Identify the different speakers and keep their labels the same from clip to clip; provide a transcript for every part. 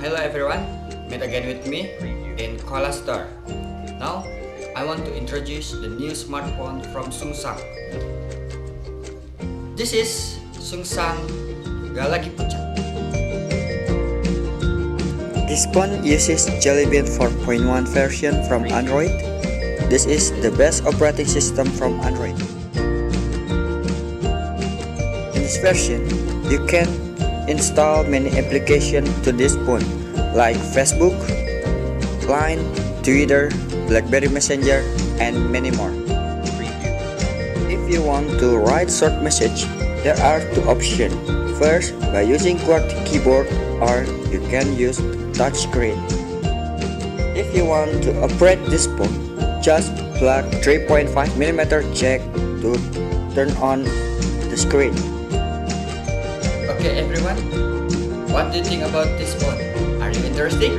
Speaker 1: Hello everyone, meet again with me in Koala Store. Now, I want to introduce the new smartphone from Samsung. This is Samsung Galaxy Puncak.
Speaker 2: This phone uses Jelly Bean 4.1 version from Android. This is the best operating system from Android. In this version, you can install many applications to this phone like Facebook, Line, Twitter, BlackBerry Messenger, and many more. If you want to write short message, there are two options. First, by using QWERTY keyboard, or you can use touchscreen. If you want to operate this phone, just plug 3.5mm jack to turn on the screen.
Speaker 1: Okay everyone, what do you think about this phone? Are you interested?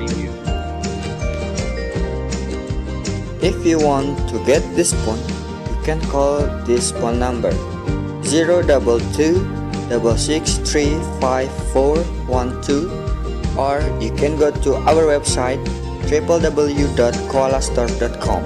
Speaker 2: If you want to get this phone, you can call this phone number 022-663-5412, or you can go to our website www.koalastore.com.